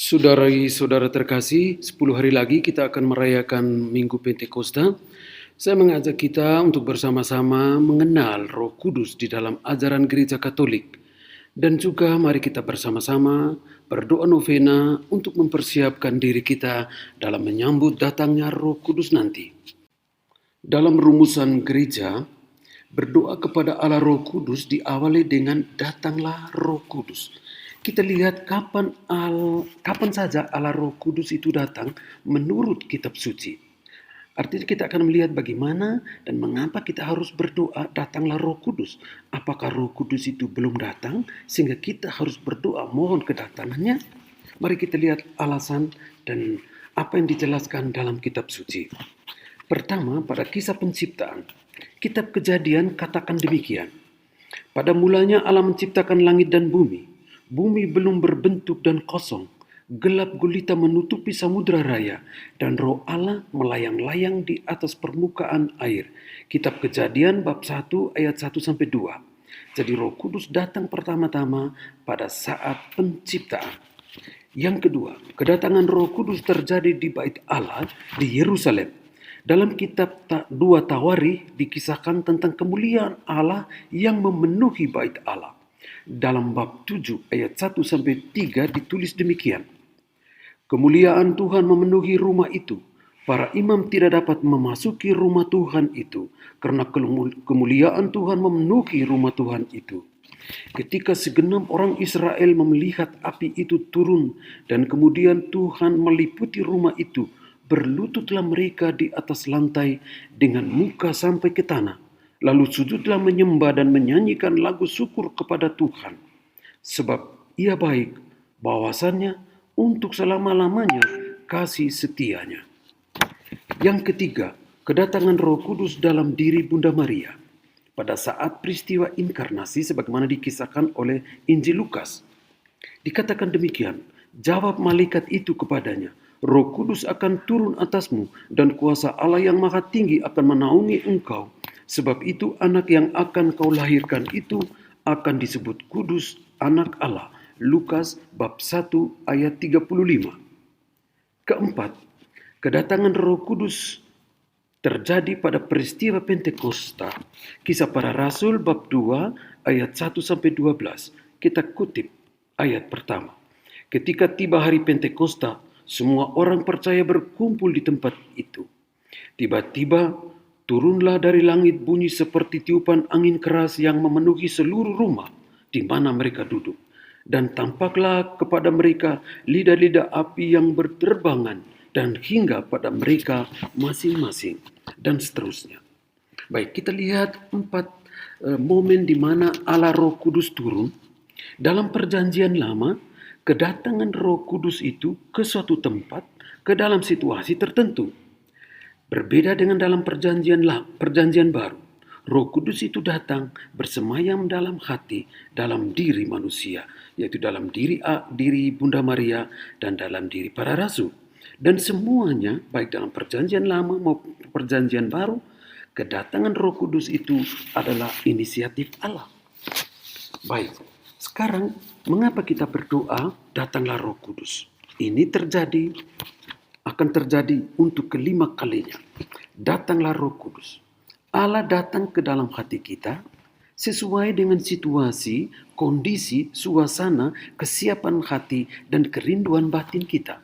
Saudari-saudara terkasih, 10 hari lagi kita akan merayakan Minggu Pentakosta. Saya mengajak kita untuk bersama-sama mengenal Roh Kudus di dalam ajaran Gereja Katolik. Dan juga mari kita bersama-sama berdoa novena untuk mempersiapkan diri kita dalam menyambut datangnya Roh Kudus nanti. Dalam rumusan gereja, berdoa kepada Allah Roh Kudus diawali dengan datanglah Roh Kudus. Kita lihat kapan saja Allah Roh Kudus itu datang menurut kitab suci. Artinya kita akan melihat bagaimana dan mengapa kita harus berdoa datanglah Roh Kudus. Apakah Roh Kudus itu belum datang sehingga kita harus berdoa mohon kedatangannya? Mari kita lihat alasan dan apa yang dijelaskan dalam kitab suci. Pertama, pada kisah penciptaan, kitab Kejadian katakan demikian. Pada mulanya Allah menciptakan langit dan bumi. Bumi belum berbentuk dan kosong. Gelap gulita menutupi samudra raya. Dan roh Allah melayang-layang di atas permukaan air. Kitab Kejadian bab 1 ayat 1-2. Jadi Roh Kudus datang pertama-tama pada saat penciptaan. Yang kedua, kedatangan Roh Kudus terjadi di Bait Allah di Yerusalem. Dalam kitab 2 Tawarikh dikisahkan tentang kemuliaan Allah yang memenuhi Bait Allah. Dalam bab 7 ayat 1-3 ditulis demikian. Kemuliaan Tuhan memenuhi rumah itu. Para imam tidak dapat memasuki rumah Tuhan itu karena kemuliaan Tuhan memenuhi rumah Tuhan itu. Ketika segenap orang Israel melihat api itu turun dan kemudian Tuhan meliputi rumah itu, berlututlah mereka di atas lantai dengan muka sampai ke tanah. Lalu sujudlah menyembah dan menyanyikan lagu syukur kepada Tuhan. Sebab ia baik, bahwasannya untuk selama-lamanya kasih setianya. Yang ketiga, kedatangan Roh Kudus dalam diri Bunda Maria. Pada saat peristiwa inkarnasi sebagaimana dikisahkan oleh Injil Lukas. Dikatakan demikian, jawab malaikat itu kepadanya, Roh Kudus akan turun atasmu dan kuasa Allah yang maha tinggi akan menaungi engkau. Sebab itu anak yang akan kau lahirkan itu akan disebut kudus anak Allah. Lukas bab 1 ayat 35. Keempat, kedatangan Roh Kudus terjadi pada peristiwa Pentakosta. Kisah Para Rasul bab 2 ayat 1-12. Kita kutip ayat pertama. Ketika tiba hari Pentakosta, semua orang percaya berkumpul di tempat itu. Tiba-tiba turunlah dari langit bunyi seperti tiupan angin keras yang memenuhi seluruh rumah di mana mereka duduk. Dan tampaklah kepada mereka lidah-lidah api yang berterbangan dan hingga pada mereka masing-masing dan seterusnya. Baik, kita lihat 4 momen di mana Allah Roh Kudus turun. Dalam Perjanjian Lama, kedatangan Roh Kudus itu ke suatu tempat, ke dalam situasi tertentu. Berbeda dengan dalam perjanjian baru. Roh Kudus itu datang bersemayam dalam hati, dalam diri manusia, yaitu dalam diri Bunda Maria dan dalam diri para rasul. Dan semuanya, baik dalam perjanjian lama maupun perjanjian baru, kedatangan Roh Kudus itu adalah inisiatif Allah. Baik, sekarang mengapa kita berdoa datanglah Roh Kudus? Ini akan terjadi untuk kelima kalinya. Datanglah Roh Kudus. Allah datang ke dalam hati kita sesuai dengan situasi, kondisi, suasana, kesiapan hati, dan kerinduan batin kita.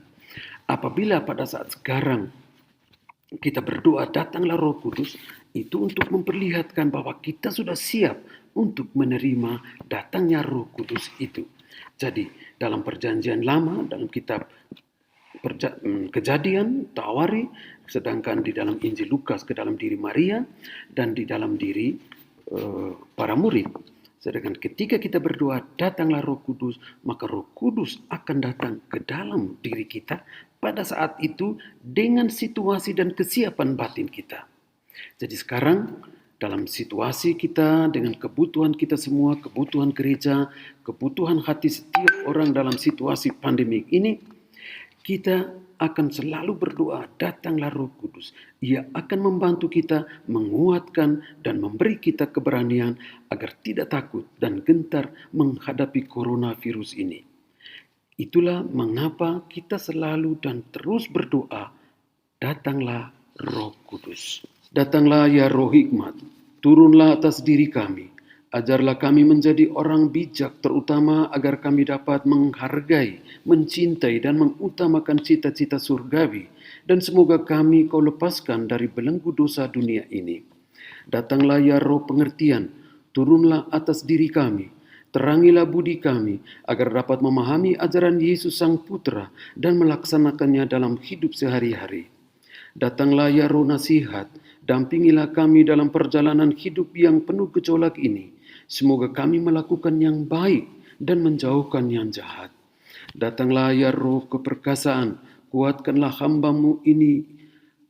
Apabila pada saat sekarang kita berdoa datanglah Roh Kudus, itu untuk memperlihatkan bahwa kita sudah siap untuk menerima datangnya Roh Kudus itu. Jadi dalam perjanjian lama, dalam kitab Kejadian, Tawarikh, sedangkan di dalam Injil Lukas ke dalam diri Maria dan di dalam diri para murid. Sedangkan ketika kita berdoa datanglah Roh Kudus, maka Roh Kudus akan datang ke dalam diri kita pada saat itu dengan situasi dan kesiapan batin kita. Jadi sekarang dalam situasi kita dengan kebutuhan kita semua, kebutuhan gereja, kebutuhan hati setiap orang dalam situasi pandemik ini, kita akan selalu berdoa, datanglah Roh Kudus. Ia akan membantu kita, menguatkan dan memberi kita keberanian agar tidak takut dan gentar menghadapi coronavirus ini. Itulah mengapa kita selalu dan terus berdoa, datanglah Roh Kudus. Datanglah ya Roh Hikmat, turunlah atas diri kami. Ajarlah kami menjadi orang bijak, terutama agar kami dapat menghargai, mencintai, dan mengutamakan cita-cita surgawi. Dan semoga kami kau lepaskan dari belenggu dosa dunia ini. Datanglah ya Roh pengertian, turunlah atas diri kami. Terangilah budi kami, agar dapat memahami ajaran Yesus Sang Putra dan melaksanakannya dalam hidup sehari-hari. Datanglah ya Roh nasihat, dampingilah kami dalam perjalanan hidup yang penuh gejolak ini. Semoga kami melakukan yang baik dan menjauhkan yang jahat. Datanglah ya Roh keperkasaan, kuatkanlah hamba-Mu ini,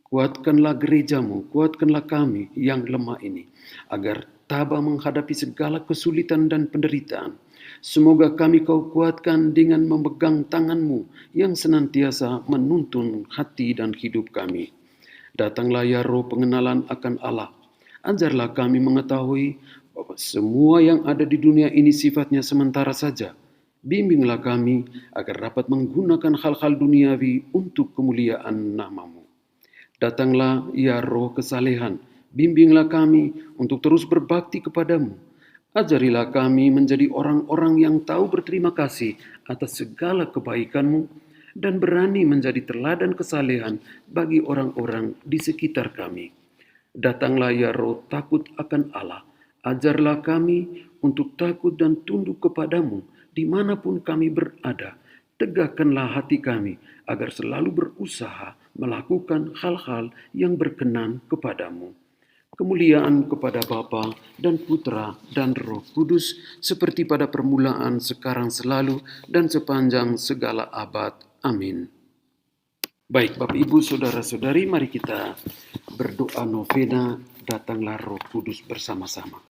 kuatkanlah gereja-Mu, kuatkanlah kami yang lemah ini, agar tabah menghadapi segala kesulitan dan penderitaan. Semoga kami kau kuatkan dengan memegang tangan-Mu yang senantiasa menuntun hati dan hidup kami. Datanglah ya Roh pengenalan akan Allah. Ajarlah kami mengetahui bahwa semua yang ada di dunia ini sifatnya sementara saja. Bimbinglah kami agar dapat menggunakan hal-hal duniawi untuk kemuliaan nama-Mu. Datanglah ya Roh kesalehan, bimbinglah kami untuk terus berbakti kepadamu. Ajarilah kami menjadi orang-orang yang tahu berterima kasih atas segala kebaikan-Mu dan berani menjadi teladan kesalehan bagi orang-orang di sekitar kami. Datanglah ya Roh takut akan Allah. Ajarlah kami untuk takut dan tunduk kepadamu dimanapun kami berada. Tegakkanlah hati kami agar selalu berusaha melakukan hal-hal yang berkenan kepadamu. Kemuliaan kepada Bapa dan Putra dan Roh Kudus, seperti pada permulaan, sekarang, selalu, dan sepanjang segala abad. Amin. Baik, Bapak, Ibu, Saudara-saudari, mari kita berdoa novena Datanglah Roh Kudus bersama-sama.